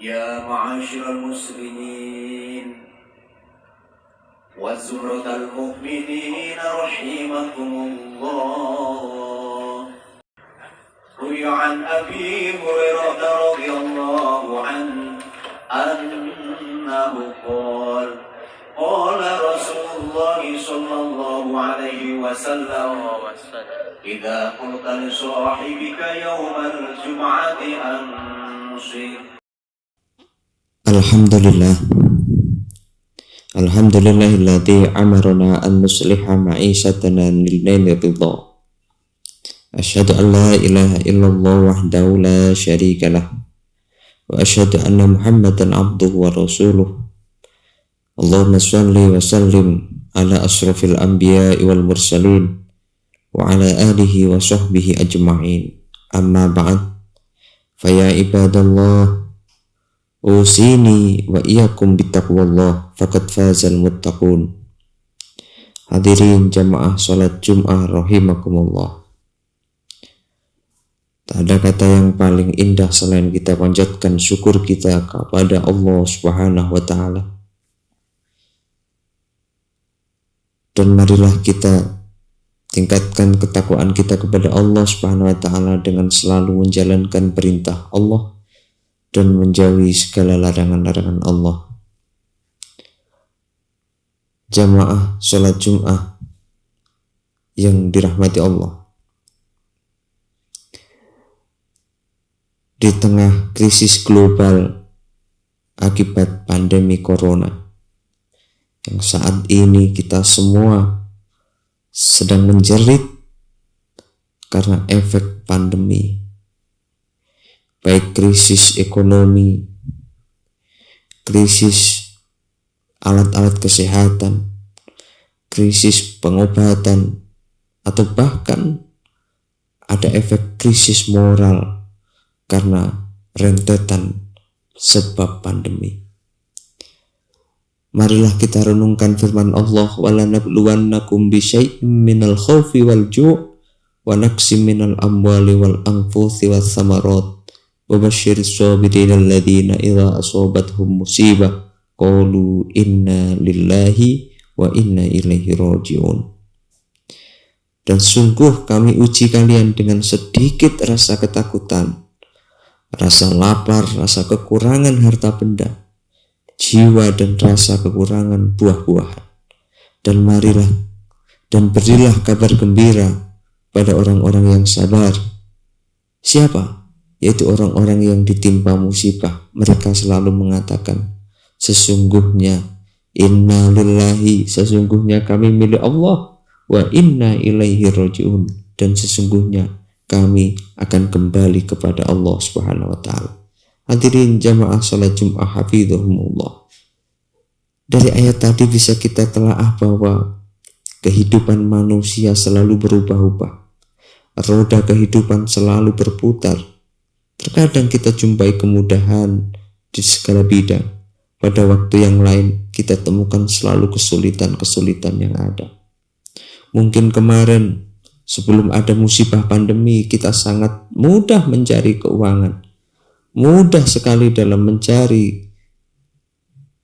يا معاشر المسلمين وزمرة المؤمنين رحمكم الله. روي عن أبي هريرة رضي الله عنه أنه قال قال رسول الله صلى الله عليه وسلم إذا قلت لصاحبك يوم الجمعة أنصر. Alhamdulillahilladzi amarna an nusliha ma'isatana lil-laili ridha. Asyhadu an la ilaha illallah wahdahu la syarika lah. Wa asyhadu anna Muhammadan abduhu wa rasuluh. Allahumma shalli wa sallim ala asrafil anbiya'i wal mursalin wa ala alihi wa sahbihi ajma'in. Amma ba'd. Fa ya ibadallah, usini wa iyyakum bittaqwallah faqad fazal muttaqun. Hadirin jamaah salat Jumat rahimakumullah. Tak ada kata yang paling indah selain kita panjatkan syukur kita kepada Allah Subhanahu wa taala. Dan marilah kita tingkatkan ketakwaan kita kepada Allah Subhanahu wa taala dengan selalu menjalankan perintah Allah dan menjauhi segala larangan-larangan Allah. Jamaah sholat Jum'ah yang dirahmati Allah, di tengah krisis global akibat pandemi corona yang saat ini kita semua sedang menjerit karena efek pandemi, baik krisis ekonomi, krisis alat-alat kesehatan, krisis pengobatan, atau bahkan ada efek krisis moral karena rentetan sebab pandemi. Marilah kita renungkan firman Allah, walanabluwannakum bisyai'im minal khawfi wal ju' wa naqsim minal amwali wal anfusi was samarat wa basyiris sabirina alladhina idza asabathum musibah qalu inna lillahi wa inna ilaihi raji'un. Dan sungguh kami uji kalian dengan sedikit rasa ketakutan, rasa lapar, rasa kekurangan harta benda, jiwa dan rasa kekurangan buah-buahan. Dan marilah dan berilah kabar gembira pada orang-orang yang sabar. Siapa? Yaitu orang-orang yang ditimpa musibah. Mereka selalu mengatakan, sesungguhnya inna lillahi, sesungguhnya kami milik Allah, wa inna ilaihi raji'un, dan sesungguhnya kami akan kembali kepada Allah Subhanahu wa taala. Hadirin jamaah salat Jumat hafizahumullah. Dari ayat tadi bisa kita telaah bahwa kehidupan manusia selalu berubah-ubah. Roda kehidupan selalu berputar. Terkadang kita jumpai kemudahan di segala bidang. Pada waktu yang lain kita temukan selalu kesulitan-kesulitan yang ada. Mungkin kemarin sebelum ada musibah pandemi kita sangat mudah mencari keuangan. Mudah sekali dalam mencari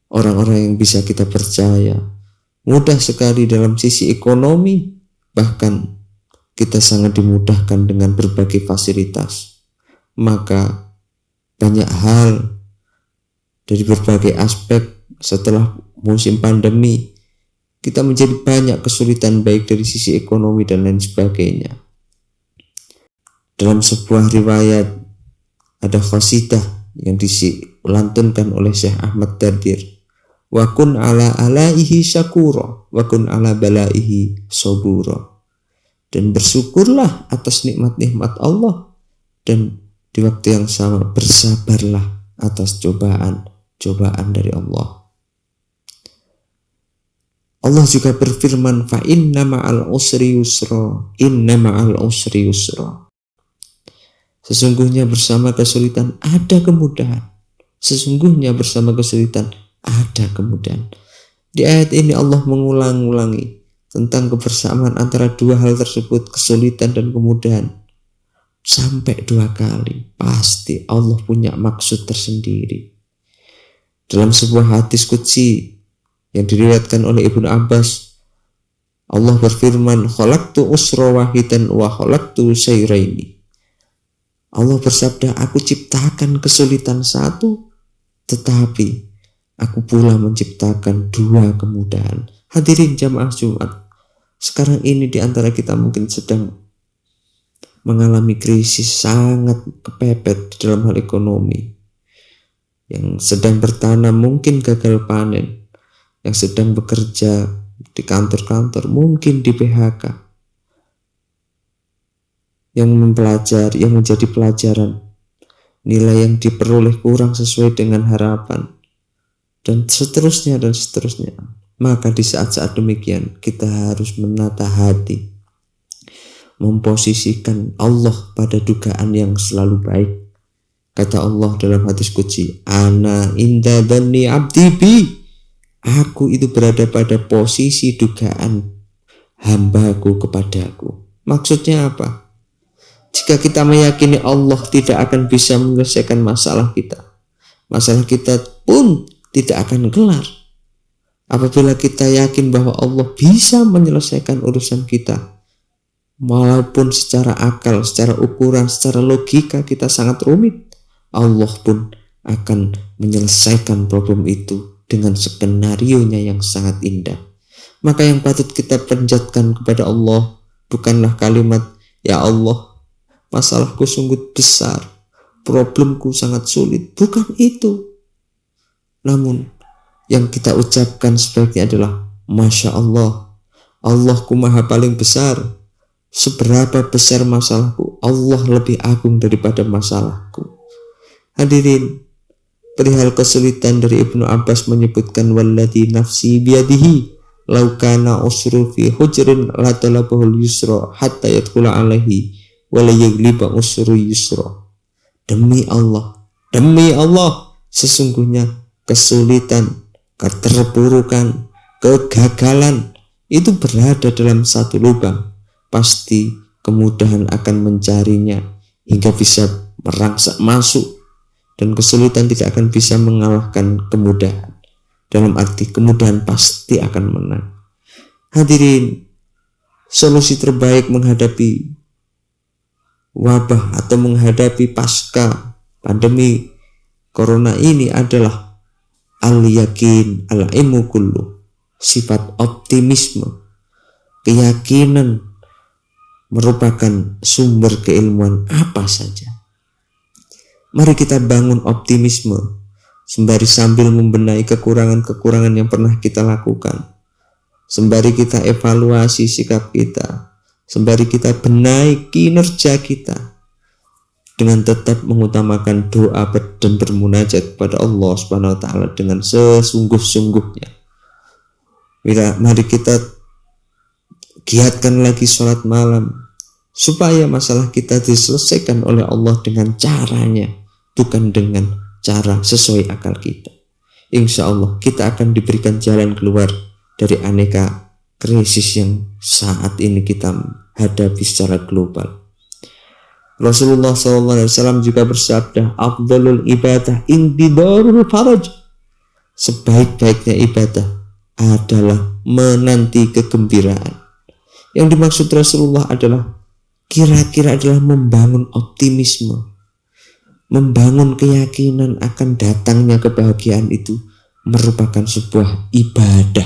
orang-orang yang bisa kita percaya. Mudah sekali dalam sisi ekonomi. Bahkan kita sangat dimudahkan dengan berbagai fasilitas. Maka banyak hal dari berbagai aspek setelah musim pandemi kita menjadi banyak kesulitan baik dari sisi ekonomi dan lain sebagainya. Dalam sebuah riwayat ada qasidah yang dilantunkan oleh Syekh Ahmad Dardir, wa kun ala alaihi syakura wa kun ala balaihi sabura. Dan bersyukurlah atas nikmat-nikmat Allah, dan di waktu yang sama bersabarlah atas cobaan dari Allah. Allah juga berfirman, fa inna ma'al usri yusra, inna ma'al usri yusra. Sesungguhnya bersama kesulitan ada kemudahan. Sesungguhnya bersama kesulitan ada kemudahan. Di ayat ini Allah mengulang-ulangi tentang kebersamaan antara dua hal tersebut, kesulitan dan kemudahan. Sampai 2 kali. Pasti Allah punya maksud tersendiri. Dalam sebuah hadis qudsi yang diriwayatkan oleh Ibnu Abbas, Allah berfirman, khalaqtu usra wahidan wa khalaqtu sayraini. Allah bersabda, aku ciptakan kesulitan satu, tetapi aku pula menciptakan dua kemudahan. Hadirin jamaah Jumat, sekarang ini di antara kita mungkin sedang mengalami krisis sangat kepepet dalam hal ekonomi. Yang sedang bertanam mungkin gagal panen, yang sedang bekerja di kantor-kantor mungkin di PHK, yang mempelajari, yang menjadi pelajaran, nilai yang diperoleh kurang sesuai dengan harapan, dan seterusnya dan seterusnya. Maka di saat-saat demikian kita harus menata hati, memposisikan Allah pada dugaan yang selalu baik. Kata Allah dalam hadis qudsi, ana inda dhanni abdi bi. Aku itu berada pada posisi dugaan hambaku kepadaku. Maksudnya apa? Jika kita meyakini Allah tidak akan bisa menyelesaikan masalah kita pun tidak akan kelar. Apabila kita yakin bahwa Allah bisa menyelesaikan urusan kita, walaupun secara akal, secara ukuran, secara logika kita sangat rumit, Allah pun akan menyelesaikan problem itu dengan skenarionya yang sangat indah. Maka yang patut kita panjatkan kepada Allah bukanlah kalimat, ya Allah, masalahku sungguh besar, problemku sangat sulit. Bukan itu. Namun yang kita ucapkan sebaiknya adalah, Masya Allah, Allahku maha paling besar. Seberapa besar masalahku, Allah lebih agung daripada masalahku. Hadirin, perihal kesulitan dari Ibnu Abbas menyebutkan, walladzi nafsi biyadihi law kana usru fi hujrin la talabahul yusra hatta yadkhula alaihi wa la yagliba usru yusra. Demi Allah, sesungguhnya kesulitan, keterpurukan, kegagalan itu berada dalam satu lubang. Pasti kemudahan akan mencarinya hingga bisa merangsek masuk. Dan kesulitan tidak akan bisa mengalahkan kemudahan. Dalam arti kemudahan pasti akan menang. Hadirin, solusi terbaik menghadapi wabah atau menghadapi pasca pandemi corona ini adalah al-yakin al-ilmu kullu. Sifat optimisme, keyakinan merupakan sumber keilmuan apa saja. Mari kita bangun optimisme sembari sambil membenahi kekurangan-kekurangan yang pernah kita lakukan. Sembari kita evaluasi sikap kita, sembari kita benahi kinerja kita, dengan tetap mengutamakan doa dan bermunajat kepada Allah Subhanahu wa taala dengan sesungguh-sungguhnya. Mari kita giatkan lagi sholat malam supaya masalah kita diselesaikan oleh Allah dengan caranya, bukan dengan cara sesuai akal kita. Insya Allah kita akan diberikan jalan keluar dari aneka krisis yang saat ini kita hadapi secara global. Rasulullah SAW juga bersabda, afdalul ibadah intidarul faraj. Sebaik-baiknya ibadah adalah menanti kegembiraan. Yang dimaksud Rasulullah adalah kira-kira adalah membangun optimisme, membangun keyakinan akan datangnya kebahagiaan itu merupakan sebuah ibadah.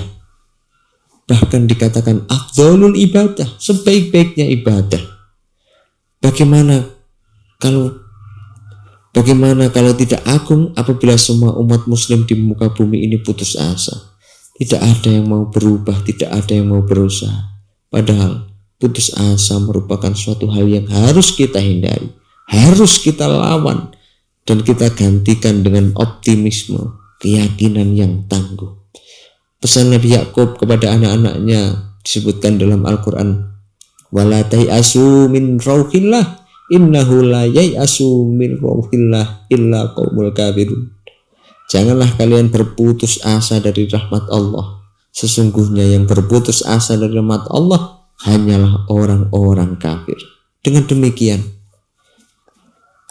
Bahkan dikatakan afdalul ibadah, sebaik-baiknya ibadah. Bagaimana kalau tidak agung apabila semua umat muslim di muka bumi ini putus asa? Tidak ada yang mau berubah, tidak ada yang mau berusaha. Padahal putus asa merupakan suatu hal yang harus kita hindari, harus kita lawan, dan kita gantikan dengan optimisme, keyakinan yang tangguh. Pesan Nabi Yakub kepada anak-anaknya disebutkan dalam Al-Quran, wala tai'asu min rauhillah innahu la yai'asu min rauhillah illa qaumul kafirun. Janganlah kalian berputus asa dari rahmat Allah. Sesungguhnya yang berputus asa dari rahmat Allah hanyalah orang-orang kafir. Dengan demikian,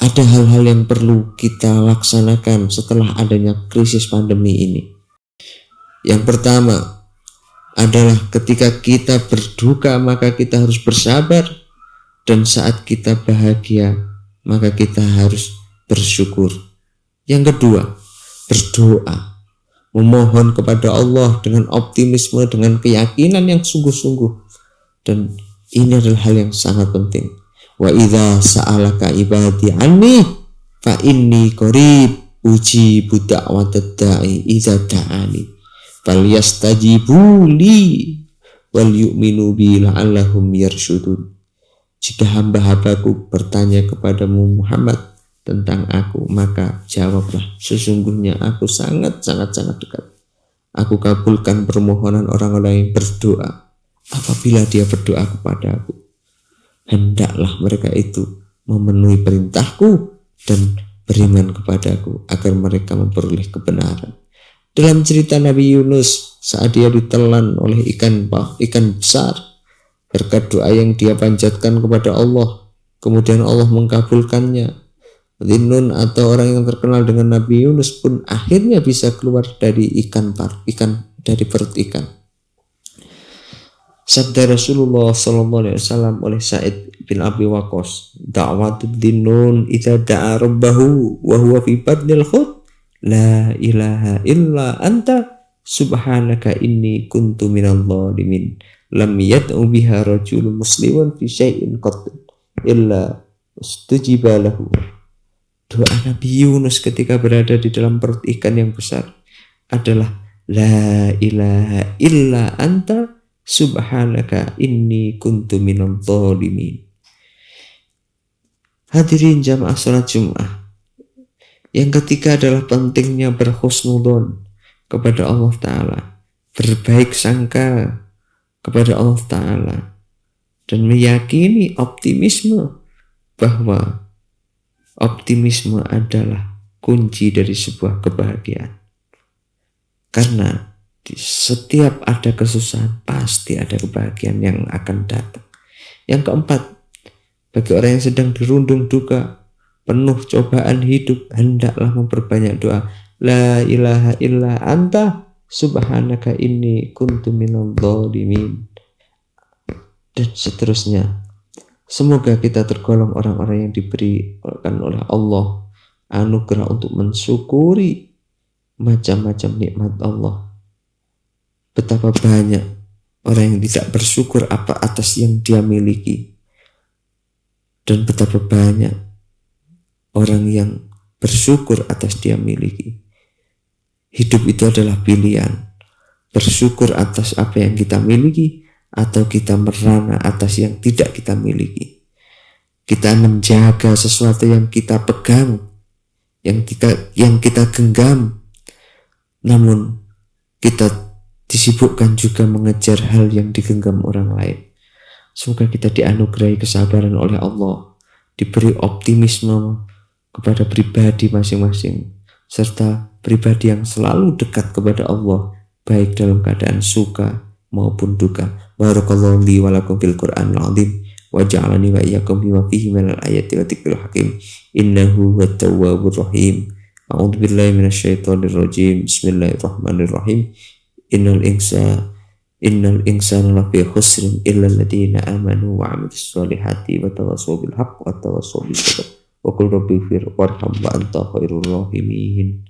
ada hal-hal yang perlu kita laksanakan setelah adanya krisis pandemi ini. Yang pertama adalah ketika kita berduka maka kita harus bersabar, dan saat kita bahagia maka kita harus bersyukur. Yang kedua, berdoa, memohon kepada Allah dengan optimisme, dengan keyakinan yang sungguh-sungguh. Dan ini adalah hal yang sangat penting. Wa idza sa'alaka ibadi anni fa inni qarib ujibu da'watad da'i idza da'ani falyastajibu li wal yu'minu bi la'allahum yarsyudun. Jika hamba-hambaku bertanya kepadamu Muhammad tentang aku, maka jawablah, sesungguhnya aku sangat dekat. Aku kabulkan permohonan orang-orang yang berdoa apabila dia berdoa kepada aku. Hendaklah mereka itu memenuhi perintahku dan beriman kepadaku agar mereka memperoleh kebenaran. Dalam cerita Nabi Yunus saat dia ditelan oleh ikan besar, berkat doa yang dia panjatkan kepada Allah, kemudian Allah mengkabulkannya. Dhinnun atau orang yang terkenal dengan Nabi Yunus pun akhirnya bisa keluar dari dari perut ikan. Sabda Rasulullah SAW oleh Sa'id bin Abi Waqqas, da'watud dhinnun idza da'a rabbahu wa huwa fi badnil khut la ilaha illa anta subhanaka inni kuntu minadh dhalimin lam yad'u biha rajulun muslimun fi syai'in qat illa ustujiba lahu. Doa Nabi Yunus ketika berada di dalam perut ikan yang besar adalah la ilaha illa anta subhanaka inni kuntu minadh dhalimin. Hadirin jamaah salat Jumat, yang ketiga adalah pentingnya berhusnudzon kepada Allah Ta'ala, berbaik sangka kepada Allah Ta'ala, dan meyakini optimisme bahwa optimisme adalah kunci dari sebuah kebahagiaan. Karena di setiap ada kesusahan pasti ada kebahagiaan yang akan datang. Yang keempat, bagi orang yang sedang dirundung duka, penuh cobaan hidup, hendaklah memperbanyak doa. La ilaha illa anta subhanaka inni kuntu minadh dhalimin. Dan seterusnya. Semoga kita tergolong orang-orang yang diberikan oleh Allah anugerah untuk mensyukuri macam-macam nikmat Allah. Betapa banyak orang yang tidak bersyukur apa atas yang dia miliki, dan betapa banyak orang yang bersyukur atas dia miliki. Hidup itu adalah pilihan, bersyukur atas apa yang kita miliki atau kita merana atas yang tidak kita miliki. Kita menjaga sesuatu yang kita pegang, yang kita genggam, namun kita disibukkan juga mengejar hal yang digenggam orang lain. Semoga kita dianugerahi kesabaran oleh Allah, diberi optimisme kepada pribadi masing-masing, serta pribadi yang selalu dekat kepada Allah, baik dalam keadaan suka maupun duka. Barakallahu li wa lakum fil Qur'anil azim wa ja'alani wa iyyakum bima fihi minal ayati wa dzikril hakim innahu wat tawwabur rahim. A'udzu billahi minasyaitonir rajim. Bismillahirrahmanirrahim. Innal insana lafi khusrin illa alladziina amanu wa 'amilus solihati wa tawassaw bil haqq wa tawassaw bis sabr wa qul rabbighfir warham wa anta khairur rahimin.